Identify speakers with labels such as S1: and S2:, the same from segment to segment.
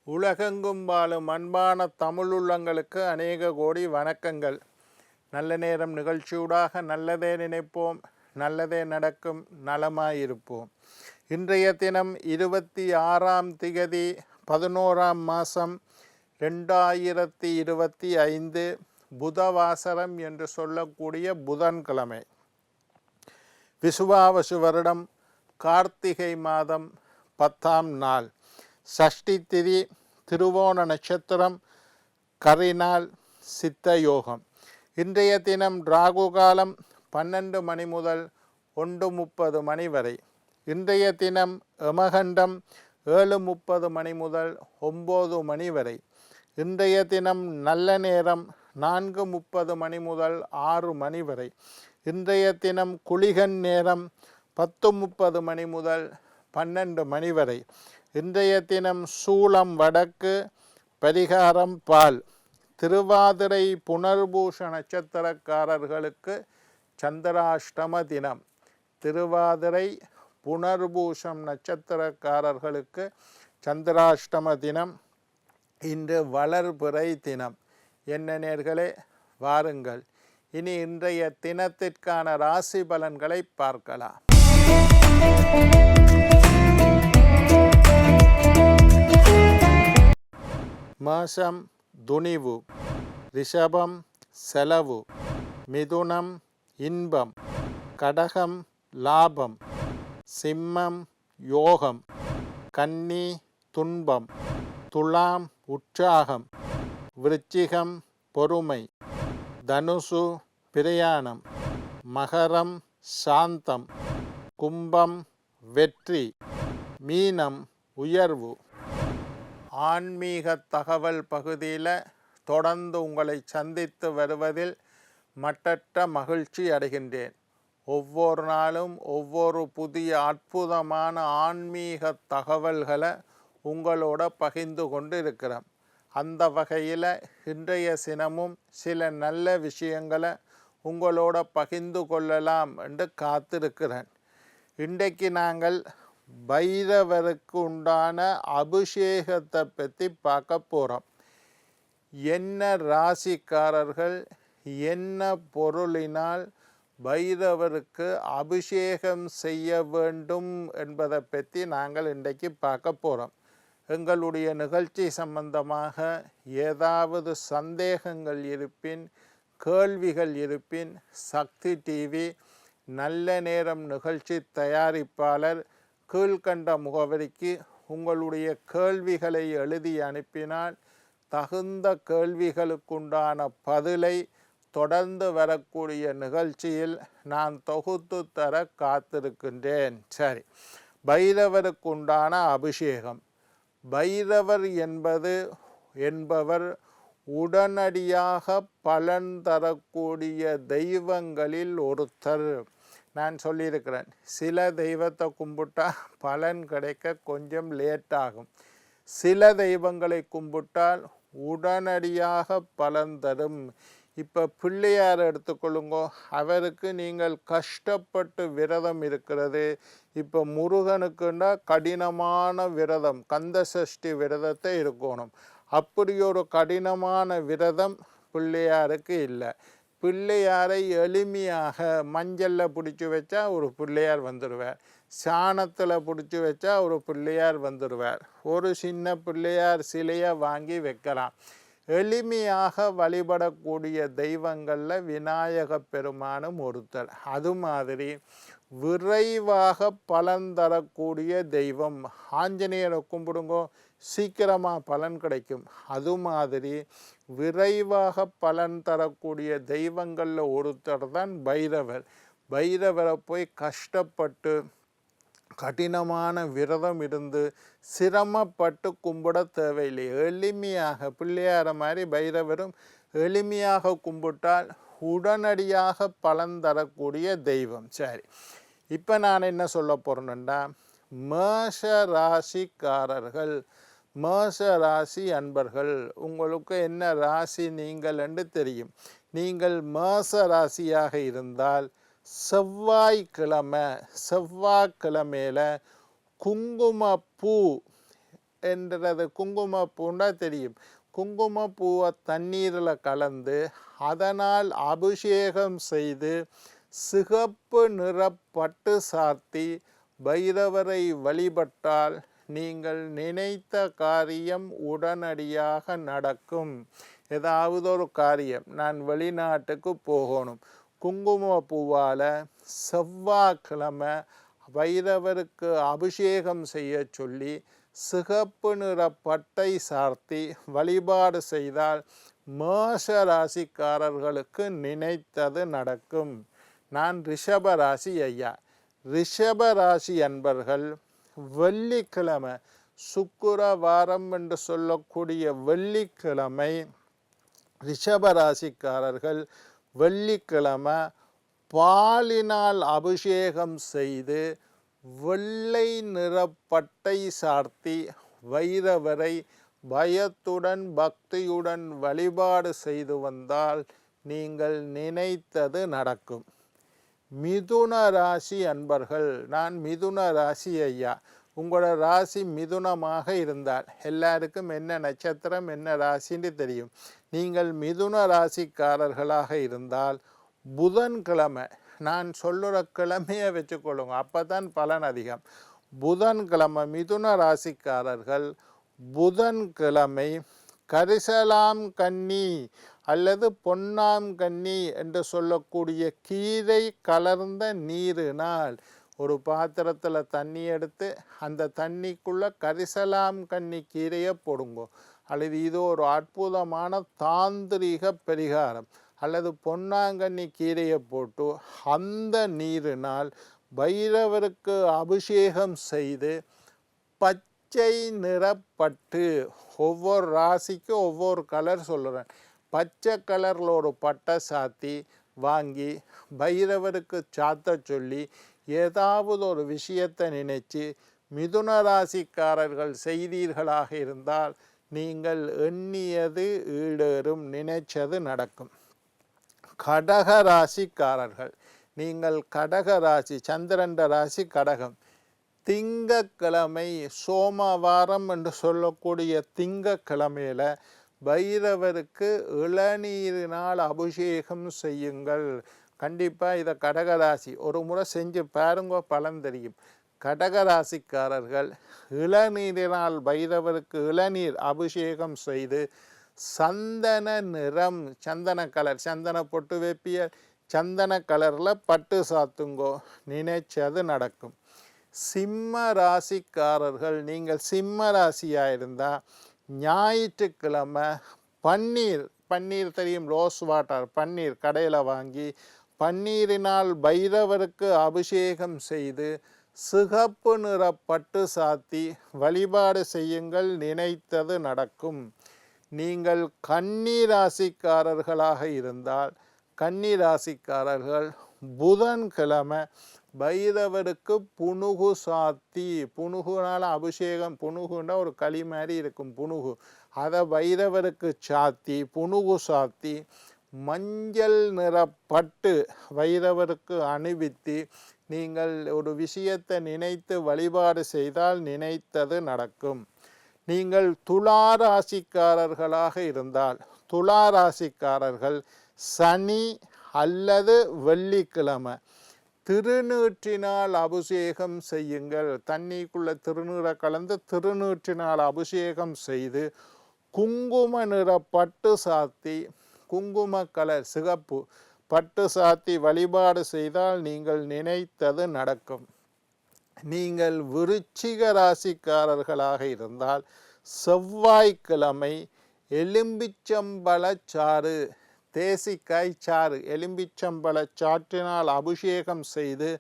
S1: உலகெங்கும் வாழும் அன்பான தமிழுள்ளங்களுக்கு அநேக கோடி வணக்கங்கள். நல்ல நேரம் நிகழ்ச்சியூடாக நல்லதே நினைப்போம், நல்லதே நடக்கும், நலமாயிருப்போம். இன்றைய தினம் 26ஆம் திகதி 11ஆம் மாதம் 2025 புதவாசரம் என்று சொல்லக்கூடிய புதன்கிழமை. விசுவாவசு வருடம் கார்த்திகை மாதம் 10ஆம் நாள், சஷ்டி திதி, திருவோண நட்சத்திரம், கரிநாள், சித்த யோகம். இன்றைய தினம் ராகு காலம் 12 மணி முதல் 1:30 மணி வரை. இன்றைய தினம் யமகண்டம் 7:30 மணி முதல் 9 மணி வரை. இன்றைய தினம் நல்ல நேரம் 4:30 மணி முதல் 6 மணி வரை. இன்றைய தினம் குளிகன் நேரம் 10:30 மணி முதல் 12 மணி வரை. இன்றைய தினம் சூலம் வடக்கு, பரிகாரம் பால். திருவாதிரை புனர்பூஷ நட்சத்திரக்காரர்களுக்கு சந்திராஷ்டம தினம். திருவாதிரை புனர்பூஷம் நட்சத்திரக்காரர்களுக்கு சந்திராஷ்டம தினம். இன்று வளர்பிறை தினம். என்ன நேர்களே, வாருங்கள் இனி இன்றைய தினத்திற்கான ராசி பலன்களை பார்க்கலாம். மேஷம் துணிவு, ரிஷபம் செலவு, மிதுனம் இன்பம், கடகம் லாபம், சிம்மம் யோகம், கன்னி துன்பம், துலாம் உற்சாகம், விருச்சிகம் பொறுமை, தனுசு பிரயாணம், மகரம் சாந்தம், கும்பம் வெற்றி, மீனம் உயர்வு. ஆன்மீக தகவல் பகுதியில் தொடர்ந்து உங்களை சந்தித்து வருவதில் மட்டற்ற மகிழ்ச்சி அடைகின்றேன். ஒவ்வொரு நாளும் ஒவ்வொரு புதிய அற்புதமான ஆன்மீக தகவல்களை உங்களோட பகிர்ந்து கொண்டு இருக்கிறோம். அந்த வகையில் இன்றைய தினமும் சில நல்ல விஷயங்களை உங்களோட பகிர்ந்து கொள்ளலாம் என்று காத்திருக்கிறேன். இன்றைக்கு நாங்கள் பைரவருக்கு உண்டான அபிஷேகத்தை பற்றி பார்க்க போகிறோம். என்ன ராசிக்காரர்கள் என்ன பொருளினால் பைரவருக்கு அபிஷேகம் செய்ய வேண்டும் என்பதை பற்றி நாங்கள் இன்றைக்கு பார்க்க போகிறோம். எங்களுடைய நிகழ்ச்சி சம்பந்தமாக ஏதாவது சந்தேகங்கள் இருப்பின், கேள்விகள் இருப்பின், சக்தி டிவி நல்ல நேரம் நிகழ்ச்சி தயாரிப்பாளர் கீழ்கண்ட முகவரிக்கு உங்களுடைய கேள்விகளை எழுதி அனுப்பினால் தகுந்த கேள்விகளுக்குண்டான பதிலை தொடர்ந்து வரக்கூடிய நிகழ்ச்சியில் நான் தொகுத்து தர காத்திருக்கின்றேன். சரி, பைரவருக்குண்டான அபிஷேகம். பைரவர் என்பவர் உடனடியாக பலன் தரக்கூடிய தெய்வங்களில் ஒருத்தர். நான் சொல்லியிருக்கிறேன், சில தெய்வத்தை கும்பிட்டா பலன் கிடைக்க கொஞ்சம் லேட் ஆகும். சில தெய்வங்களை கும்பிட்டால் உடனடியாக பலன் தரும். இப்போ பிள்ளையார் எடுத்துக்கொள்ளுங்கோ, அவருக்கு நீங்கள் கஷ்டப்பட்டு விரதம் இருக்கிறது. இப்போ முருகனுக்குன்னா கடினமான விரதம், கந்த சஷ்டி விரதத்தை இருக்கணும். அப்படி ஒரு கடினமான விரதம் பிள்ளையாருக்கு இல்லை. பிள்ளையாரை எளிமையாக மஞ்சளில் பிடிச்சி வச்சா ஒரு பிள்ளையார் வந்துடுவார், சாணத்தில் பிடிச்சி வச்சா ஒரு பிள்ளையார் வந்துடுவார். ஒரு சின்ன பிள்ளையார் சிலையை வாங்கி வைக்கலாம். எளிமையாக வழிபடக்கூடிய தெய்வங்களில் விநாயக பெருமானும் ஒருத்தர். அது மாதிரி விரைவாக பலன் தரக்கூடிய தெய்வம் ஆஞ்சநேயரை கும்பிடுங்கோ, சீக்கிரமாக பலன் கிடைக்கும். அது மாதிரி விரைவாக பலன் தரக்கூடிய தெய்வங்களில் ஒருத்தர் தான் பைரவர். பைரவரை போய் கஷ்டப்பட்டு கடினமான விரதம் இருந்து சிரமப்பட்டு கும்பிட தேவையில்லை. எளிமையாக பிள்ளையார மாதிரி பைரவரும் எளிமையாக கும்பிட்டால் உடனடியாக பலன் தரக்கூடிய தெய்வம். சரி, இப்போ நான் என்ன சொல்ல போகிறேன்னா, மேஷ ராசிக்காரர்கள், மேஷ ராசி அன்பர்கள், உங்களுக்கு என்ன ராசி நீங்கள் என்று தெரியும். நீங்கள் மேஷ ராசியாக இருந்தால் செவ்வாய்க்கிழமையில் குங்குமப்பூ என்றது குங்குமப்பூண்டா தெரியும். குங்குமப்பூவை தண்ணீரில் கலந்து அதனால் அபிஷேகம் செய்து சிகப்பு நிற பட்டு சார்த்தி பைரவரை வழிபட்டால் நீங்கள் நினைத்த காரியம் உடனடியாக நடக்கும். ஏதாவது ஒரு காரியம், நான் வெளிநாட்டுக்கு போகணும், குங்குமப்பூவால் செவ்வாய்க்கிழமை பைரவருக்கு அபிஷேகம் செய்ய சொல்லி சிகப்பு நிற பட்டை சார்த்தி வழிபாடு செய்தால் மேஷ ராசிக்காரர்களுக்கு நினைத்தது நடக்கும். நான் ரிஷபராசி ஐயா. ரிஷபராசி அன்பர்கள் வெள்ளிக்கிழமை, சுக்கிரவாரம் என்று சொல்லக்கூடிய வெள்ளிக்கிழமை ரிஷபராசிக்காரர்கள் வெள்ளிக்கிழமை பாலினால் அபிஷேகம் செய்து வெள்ளை நிற பட்டை சார்த்தி வைரவரை பயத்துடன் பக்தியுடன் வழிபாடு செய்து வந்தால் நீங்கள் நினைத்தது நடக்கும். மிதுன ராசி அன்பர்கள், நான் மிதுன ராசி ஐயா. உங்களோட ராசி மிதுனமாக இருந்தால் எல்லாருக்கும் என்ன நட்சத்திரம் என்ன ராசின்னு தெரியும். நீங்கள் மிதுன ராசிக்காரர்களாக இருந்தால் புதன்கிழமை, நான் சொல்லுற கிழமையை வச்சுக்கொள்ளுங்க, அப்போ தான் பலன் அதிகம். புதன்கிழமை மிதுன ராசிக்காரர்கள் புதன்கிழமை கரிசலாம் கன்னி அல்லது பொன்னாம் கன்னி என்று சொல்லக்கூடிய கீரை கலர்ந்த நீரினால் ஒரு பாத்திரத்தில் தண்ணி எடுத்து அந்த தண்ணிக்குள்ளே கரிசலாம் கன்னி கீரையை போடுங்க. அல்லது இது ஒரு அற்புதமான தாந்திரிக பரிகாரம். அல்லது பொன்னாங்கண்ணி கீரையை போட்டு அந்த நீரினால் பைரவருக்கு அபிஷேகம் செய்து பச்சை நிறப்பட்டு, ஒவ்வொரு ராசிக்கும் ஒவ்வொரு கலர் சொல்கிறேன், பச்சை கலரில் ஒரு பட்டை சாத்தி வாங்கி பைரவருக்கு சாத்த சொல்லி ஏதாவது ஒரு விஷயத்தை நினைச்சு மிதுன ராசிக்காரர்கள் செய்தீர்களாக இருந்தால் நீங்கள் எண்ணியது ஈடேறும், நினைச்சது நடக்கும். கடக ராசிக்காரர்கள், நீங்கள் கடக ராசி, சந்திரன் ராசி கடகம். திங்கக்கிழமை சோமவாரம் என்று சொல்லக்கூடிய திங்கக்கிழமையில் பைரவருக்கு இளநீரினால் அபிஷேகம் செய்யுங்கள். கண்டிப்பாக இதை கடகராசி ஒரு முறை செஞ்சு பாருங்க, பலன் தெரியும். கடகராசிக்காரர்கள் இளநீரினால் பைரவருக்கு இளநீர் அபிஷேகம் செய்து சந்தன நிறம், சந்தன கலர், சந்தன பொட்டு வைப்பிய சந்தன கலரில் பட்டு சாத்துங்கோ, நினைச்சது நடக்கும். சிம்ம ராசிக்காரர்கள், நீங்கள் சிம்ம ராசியாக இருந்தால் ஞாயிற்றுக்கிழமை பன்னீர் தெரியும், ரோஸ் வாட்டர் பன்னீர் கடையில் வாங்கி பன்னீரினால் பைரவருக்கு அபிஷேகம் செய்து சிகப்பு நிற பட்டு சாத்தி வழிபாடு செய்யுங்கள், நினைத்தது நடக்கும். நீங்கள் கன்னி ராசிக்காரர்களாக இருந்தால் கன்னிராசிக்காரர்கள் புதன்கிழமை பைரவருக்கு புனுகு சாத்தி, புனுகுனால் அபிஷேகம், புனுகுன்னா ஒரு களி மாதிரி இருக்கும் புனுகு, அதை பைரவருக்கு சாத்தி புனுகு சாத்தி மஞ்சள் நிற பட்டு பைரவருக்கு அணிவித்து நீங்கள் ஒரு விஷயத்தை நினைத்து வழிபாடு செய்தால் நினைத்தது நடக்கும். நீங்கள் துளாராசிக்காரர்களாக இருந்தால் துளாராசிக்காரர்கள் சனி அல்லது வெள்ளிக்கிழமை திருநீற்றினால் அபிஷேகம் செய்யுங்கள். தண்ணிக்குள்ள திருநீரை கலந்து திருநீற்றினால் அபிஷேகம் செய்து குங்கும நிற பட்டு சாத்தி, குங்கும கலர் சிகப்பு பட்டு சாத்தி வழிபாடு செய்தால் நீங்கள் நினைத்தது நடக்கும். நீங்கள் விருச்சிக ராசிக்காரர்களாக இருந்தால் செவ்வாய்க்கிழமை எலும்பிச்சம்பழச்சாறு, தேசிக்காய் சாறு, எலும்பிச்சம்பழச்சாற்றினால் அபிஷேகம் செய்து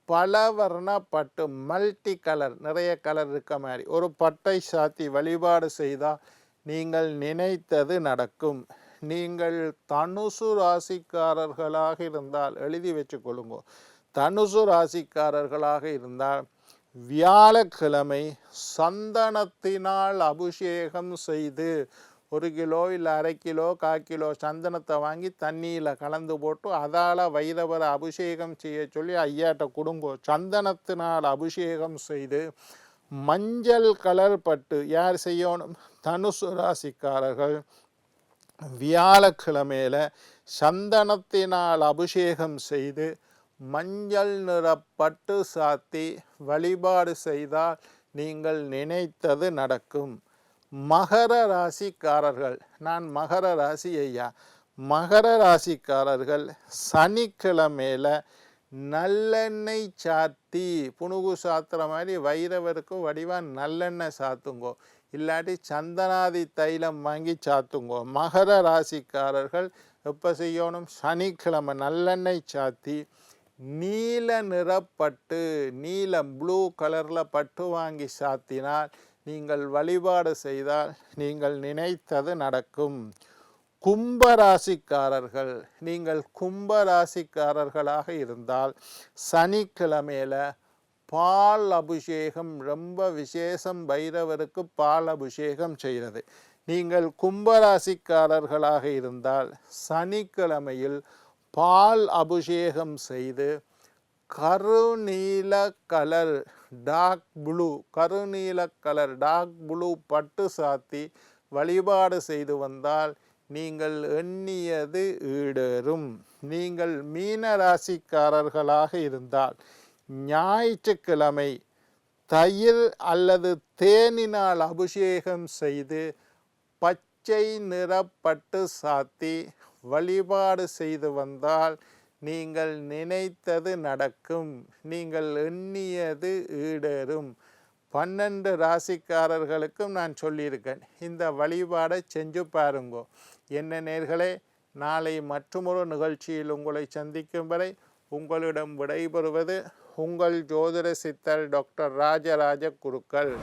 S1: பலவர்ண பட்டு மல்டி கலர், நிறைய கலர் இருக்க மாதிரி ஒரு பட்டை சாத்தி வழிபாடு செய்தால் நீங்கள் நினைத்தது நடக்கும். நீங்கள் தனுசு ராசிக்காரர்களாக இருந்தால் எழுதி வச்சுக்கொள்ளுங்க. தனுசு ராசிக்காரர்களாக இருந்தால் வியாழக்கிழமை சந்தனத்தினால் அபிஷேகம் செய்து 1 கிலோ இல்லை 1/2 கிலோ 1/4 கிலோ சந்தனத்தை வாங்கி தண்ணியில் கலந்து போட்டு அதால் வைரவரை அபிஷேகம் செய்ய சொல்லி ஐயாட்ட கொடுங்கோ. சந்தனத்தினால் அபிஷேகம் செய்து மஞ்சள் கலர் பட்டு யார் செய்யணும்? தனுசு ராசிக்காரர்கள் வியாழக்கிழமையில சந்தனத்தினால் அபிஷேகம் செய்து மஞ்சள் நிற பட்டு சாத்தி வழிபாடு செய்தால் நீங்கள் நினைத்தது நடக்கும். மகர ராசிக்காரர்கள், நான் மகர ராசி ஐயா, மகர ராசிக்காரர்கள் சனிக்கிழமையில நல்லெண்ணெய் சாத்தி புனுகு சாத்துற மாதிரி வைரவருக்கு வடிவா நல்லெண்ணெய் சாத்துங்கோ, இல்லாட்டி சந்தனாதி தைலம் வாங்கி சாத்துங்கோ. மகர ராசிக்காரர்கள் எப்போ செய்யணும்? சனிக்கிழமை நல்லெண்ணெய் சாத்தி நீல நிறப்பட்டு, நீலம் ப்ளூ கலரில் பட்டு வாங்கி சாத்தினால் நீங்கள் வழிபாடு செய்தால் நீங்கள் நினைத்தது நடக்கும். கும்பராசிக்காரர்கள், நீங்கள் கும்பராசிக்காரர்களாக இருந்தால் சனிக்கிழமையில பால் அபிஷேகம் ரொம்ப விசேஷம், பைரவருக்கு பால் அபிஷேகம் செய்கிறது. நீங்கள் கும்பராசிக்காரர்களாக இருந்தால் சனிக்கிழமையில் பால் அபிஷேகம் செய்து கருநீல கலர் டார்க் ப்ளூ, கருநீல கலர் டார்க் ப்ளூ பட்டு சாத்தி வழிபாடு செய்து வந்தால் நீங்கள் எண்ணியது ஈடேறும். நீங்கள் மீன ராசிக்காரர்களாக இருந்தால் ஞாயிற்றுக்கிழமை தயிர் அல்லது தேனினால் அபிஷேகம் செய்து பச்சை நிறப்பட்டு சாத்தி வழிபாடு செய்து வந்தால் நீங்கள் நினைத்தது நடக்கும், நீங்கள் எண்ணியது ஈடேறும். 12 ராசிக்காரர்களுக்கும் நான் சொல்லியிருக்கேன், இந்த வழிபாடை செஞ்சு பாருங்கோ. என்ன நேர்களே, நாளை மற்றொரு நிகழ்ச்சியில் உங்களை சந்திக்கும் வரை உங்களிடம் விடைபெறுவது உங்கள் ஜோதிட சித்தர் டாக்டர் ராஜராஜ குருக்கள்.